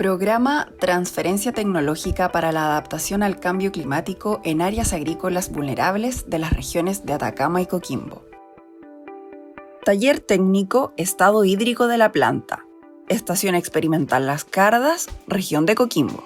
Programa Transferencia Tecnológica para la Adaptación al Cambio Climático en Áreas Agrícolas Vulnerables de las regiones de Atacama y Coquimbo. Taller Técnico Estado Hídrico de la Planta. Estación Experimental Las Cardas, región de Coquimbo.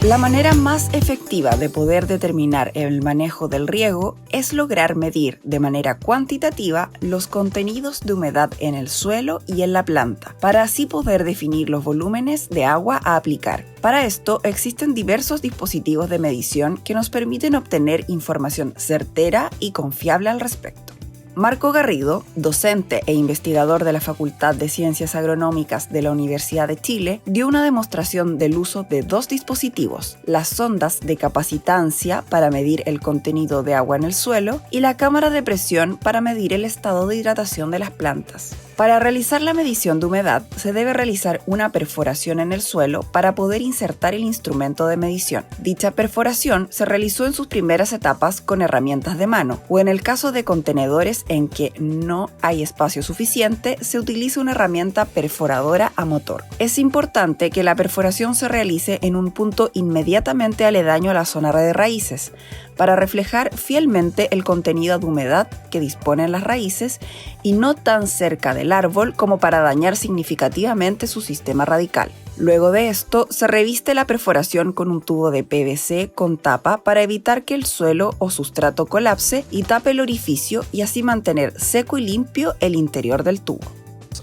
La manera más efectiva de poder determinar el manejo del riego es lograr medir de manera cuantitativa los contenidos de humedad en el suelo y en la planta, para así poder definir los volúmenes de agua a aplicar. Para esto existen diversos dispositivos de medición que nos permiten obtener información certera y confiable al respecto. Marco Garrido, docente e investigador de la Facultad de Ciencias Agronómicas de la Universidad de Chile, dio una demostración del uso de dos dispositivos, las sondas de capacitancia para medir el contenido de agua en el suelo y la cámara de presión para medir el estado de hidratación de las plantas. Para realizar la medición de humedad, se debe realizar una perforación en el suelo para poder insertar el instrumento de medición. Dicha perforación se realizó en sus primeras etapas con herramientas de mano, o en el caso de contenedores en que no hay espacio suficiente, se utiliza una herramienta perforadora a motor. Es importante que la perforación se realice en un punto inmediatamente aledaño a la zona de raíces, para reflejar fielmente el contenido de humedad que disponen las raíces y no tan cerca del árbol como para dañar significativamente su sistema radical. Luego de esto, se reviste la perforación con un tubo de PVC con tapa para evitar que el suelo o sustrato colapse y tape el orificio y así mantener seco y limpio el interior del tubo.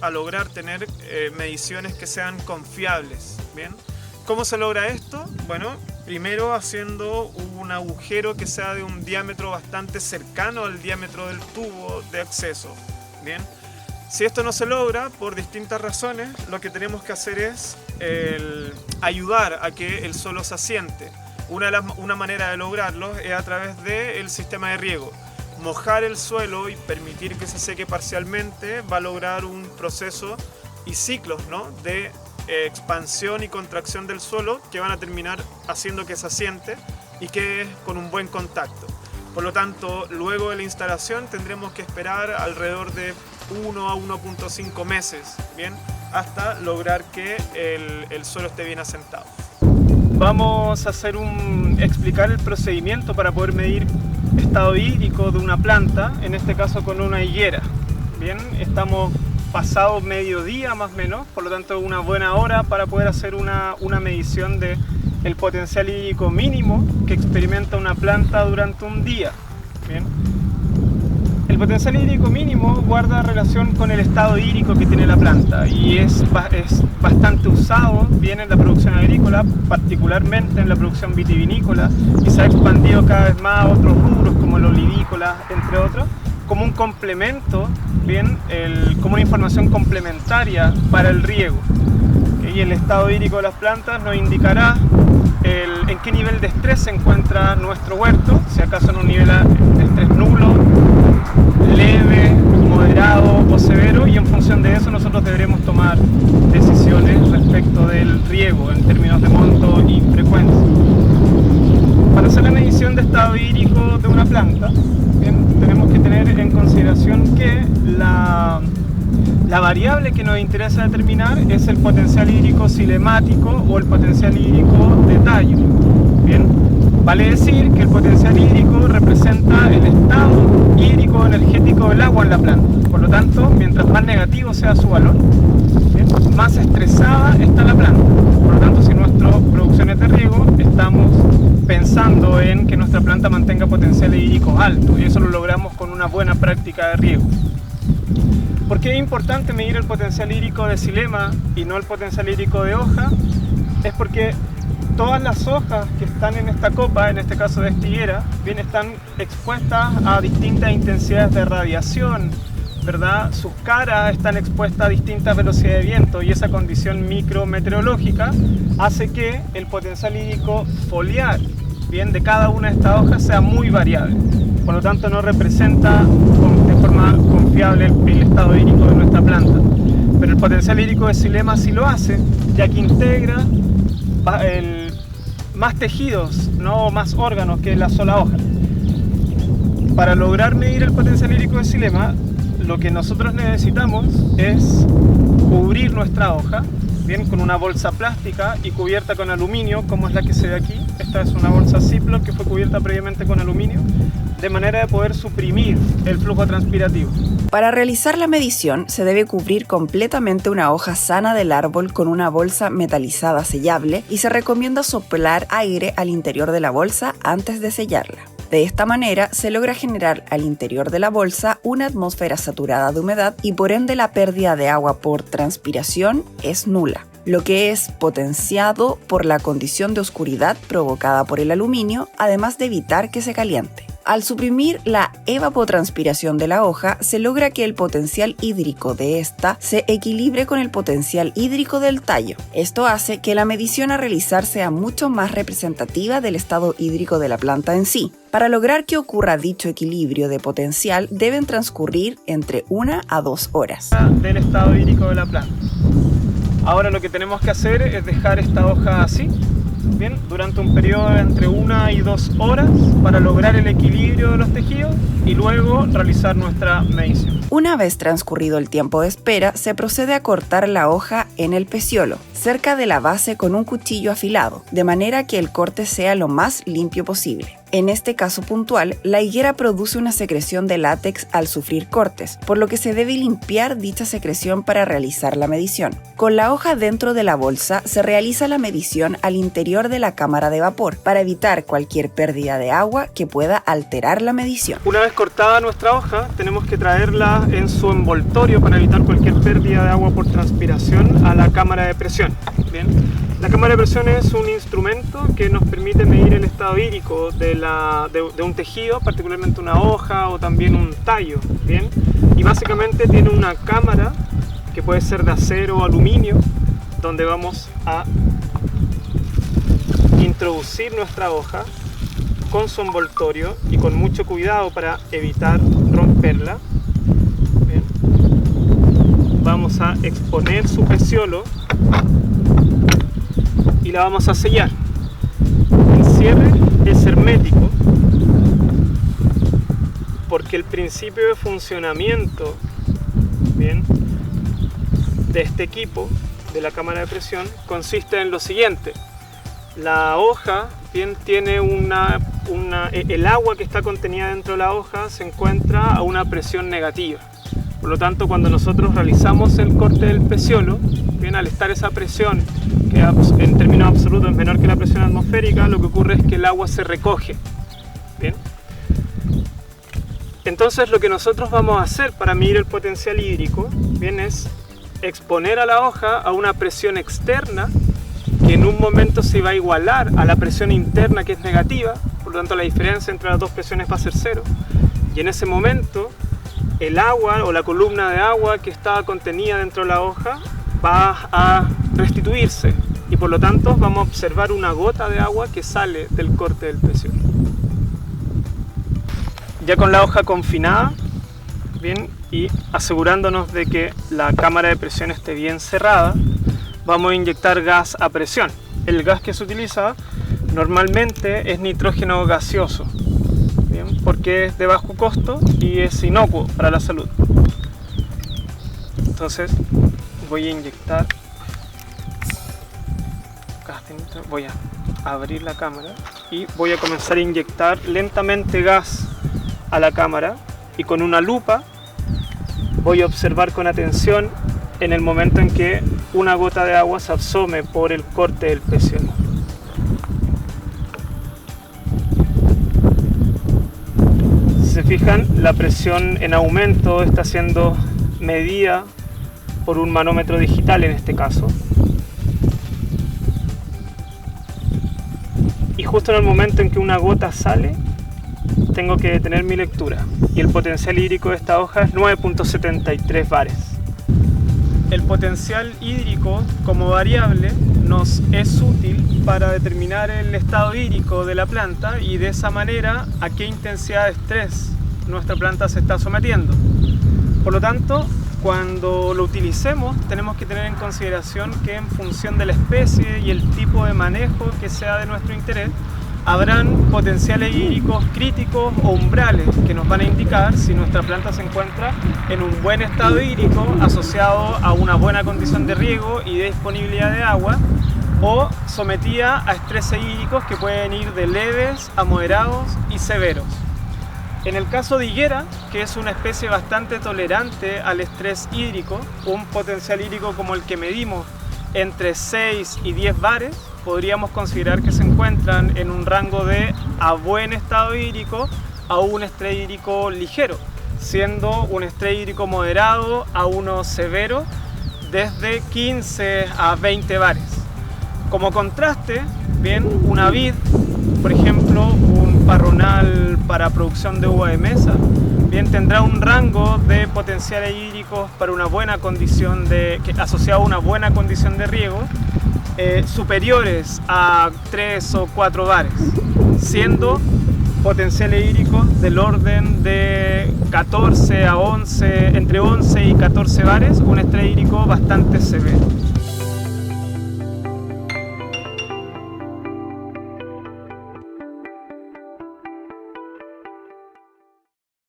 A lograr tener mediciones que sean confiables, ¿bien? ¿Cómo se logra esto? Bueno, primero haciendo un agujero que sea de un diámetro bastante cercano al diámetro del tubo de acceso, ¿bien? Si esto no se logra, por distintas razones, lo que tenemos que hacer es ayudar a que el suelo se asiente. Una manera de lograrlo es a través del sistema de riego. Mojar el suelo y permitir que se seque parcialmente va a lograr un proceso y ciclos, ¿no?, de expansión y contracción del suelo que van a terminar haciendo que se asiente y que con un buen contacto. Por lo tanto, luego de la instalación tendremos que esperar alrededor de 1 a 1.5 meses, ¿bien?, hasta lograr que el suelo esté bien asentado. Vamos a explicar el procedimiento para poder medir estado hídrico de una planta, en este caso con una higuera. Bien, estamos pasado mediodía más o menos, por lo tanto una buena hora para poder hacer una medición del potencial hídrico mínimo que experimenta una planta durante un día. Bien. El potencial hídrico mínimo guarda relación con el estado hídrico que tiene la planta y es bastante usado bien en la producción agrícola, particularmente en la producción vitivinícola, y se ha expandido cada vez más a otros rubros como el olivícola, entre otros, como un complemento, bien, como una información complementaria para el riego. Y el estado hídrico de las plantas nos indicará en qué nivel de estrés se encuentra nuestro huerto, si acaso en un nivel de estrés nulo, leve, moderado o severo, y en función de eso nosotros deberemos tomar decisiones respecto del riego en términos de monto y frecuencia. Para hacer la medición de estado hídrico de una planta, bien, tenemos que tener en consideración que la variable que nos interesa determinar es el potencial hídrico cinemático o el potencial hídrico de tallo. Bien, vale decir que el potencial hídrico representa el estado hídrico energético del agua en la planta. Por lo tanto, mientras más negativo sea su valor, bien, más estresada está la planta. Por lo tanto, si nuestras producciones de riego estamos pensando en que nuestra planta mantenga potencial hídrico alto, y eso lo logramos con una buena práctica de riego. ¿Por qué es importante medir el potencial hídrico de xilema y no el potencial hídrico de hoja? Es porque todas las hojas que están en esta copa, en este caso de esta higuera, bien, están expuestas a distintas intensidades de radiación, ¿verdad? Sus caras están expuestas a distintas velocidades de viento, y esa condición micrometeorológica hace que el potencial hídrico foliar, bien, de cada una de estas hojas sea muy variable. Por lo tanto, no representa de forma confiable el estado hídrico de nuestra planta. Pero el potencial hídrico de xilema sí lo hace, ya que integra más tejidos, no más órganos que la sola hoja. Para lograr medir el potencial hídrico de xilema, lo que nosotros necesitamos es cubrir nuestra hoja bien, con una bolsa plástica y cubierta con aluminio, como es la que se ve aquí. Esta es una bolsa Ziploc que fue cubierta previamente con aluminio, de manera de poder suprimir el flujo transpirativo. Para realizar la medición se debe cubrir completamente una hoja sana del árbol con una bolsa metalizada sellable y se recomienda soplar aire al interior de la bolsa antes de sellarla. De esta manera se logra generar al interior de la bolsa una atmósfera saturada de humedad y por ende la pérdida de agua por transpiración es nula, lo que es potenciado por la condición de oscuridad provocada por el aluminio, además de evitar que se caliente. Al suprimir la evapotranspiración de la hoja, se logra que el potencial hídrico de esta se equilibre con el potencial hídrico del tallo. Esto hace que la medición a realizar sea mucho más representativa del estado hídrico de la planta en sí. Para lograr que ocurra dicho equilibrio de potencial, deben transcurrir entre 1 a 2 horas. Del estado hídrico de la planta. Ahora lo que tenemos que hacer es dejar esta hoja así, bien, durante un periodo de entre 1 y 2 horas para lograr el equilibrio de los tejidos y luego realizar nuestra medición. Una vez transcurrido el tiempo de espera, se procede a cortar la hoja en el peciolo, cerca de la base con un cuchillo afilado, de manera que el corte sea lo más limpio posible. En este caso puntual, la higuera produce una secreción de látex al sufrir cortes, por lo que se debe limpiar dicha secreción para realizar la medición. Con la hoja dentro de la bolsa, se realiza la medición al interior de la cámara de vapor, para evitar cualquier pérdida de agua que pueda alterar la medición. Una vez cortada nuestra hoja, tenemos que traerla en su envoltorio para evitar cualquier pérdida de agua por transpiración a la cámara de presión. Bien. La cámara de presión es un instrumento que nos permite medir el estado hídrico de un tejido, particularmente una hoja o también un tallo, ¿bien? Y básicamente tiene una cámara que puede ser de acero o aluminio, donde vamos a introducir nuestra hoja con su envoltorio y con mucho cuidado para evitar romperla. ¿Bien? Vamos a exponer su peciolo y la vamos a sellar. El cierre es hermético porque el principio de funcionamiento, bien, de este equipo, de la cámara de presión, consiste en lo siguiente. La hoja, bien, tiene el agua que está contenida dentro de la hoja se encuentra a una presión negativa. Por lo tanto, cuando nosotros realizamos el corte del peciolo, bien, al estar esa presión, que en términos absolutos es menor que la presión atmosférica, lo que ocurre es que el agua se recoge. Bien. Entonces, lo que nosotros vamos a hacer para medir el potencial hídrico, bien, es exponer a la hoja a una presión externa que en un momento se va a igualar a la presión interna, que es negativa. Por lo tanto, la diferencia entre las dos presiones va a ser cero. Y en ese momento, el agua o la columna de agua que estaba contenida dentro de la hoja va a restituirse y por lo tanto vamos a observar una gota de agua que sale del corte del peciolo. Ya con la hoja confinada, bien, y asegurándonos de que la cámara de presión esté bien cerrada, vamos a inyectar gas a presión. El gas que se utiliza normalmente es nitrógeno gaseoso, bien, porque es de bajo costo y es inocuo para la salud. Entonces voy a inyectar gas de nitrógeno, voy a abrir la cámara y voy a comenzar a inyectar lentamente gas a la cámara y con una lupa voy a observar con atención en el momento en que una gota de agua se asome por el corte del peciolo. Si se fijan, la presión en aumento está siendo medida por un manómetro digital en este caso. Y justo en el momento en que una gota sale, tengo que detener mi lectura. Y el potencial hídrico de esta hoja es 9.73 bares. El potencial hídrico como variable nos es útil para determinar el estado hídrico de la planta y de esa manera a qué intensidad de estrés nuestra planta se está sometiendo. Por lo tanto, cuando lo utilicemos tenemos que tener en consideración que en función de la especie y el tipo de manejo que sea de nuestro interés, habrán potenciales hídricos críticos o umbrales que nos van a indicar si nuestra planta se encuentra en un buen estado hídrico asociado a una buena condición de riego y de disponibilidad de agua, o sometida a estreses hídricos que pueden ir de leves a moderados y severos. En el caso de higuera, que es una especie bastante tolerante al estrés hídrico, un potencial hídrico como el que medimos entre 6 y 10 bares, podríamos considerar que se encuentran en un rango de a buen estado hídrico a un estrés hídrico ligero, siendo un estrés hídrico moderado a uno severo desde 15 a 20 bares. Como contraste, bien, una vid, por ejemplo, un parronal para producción de uva de mesa, bien, tendrá un rango de potenciales hídricos para una buena condición asociado a una buena condición de riego, superiores a 3 o 4 bares, siendo potenciales hídricos del orden de 14 a 11, entre 11 y 14 bares, un estrés hídrico bastante severo.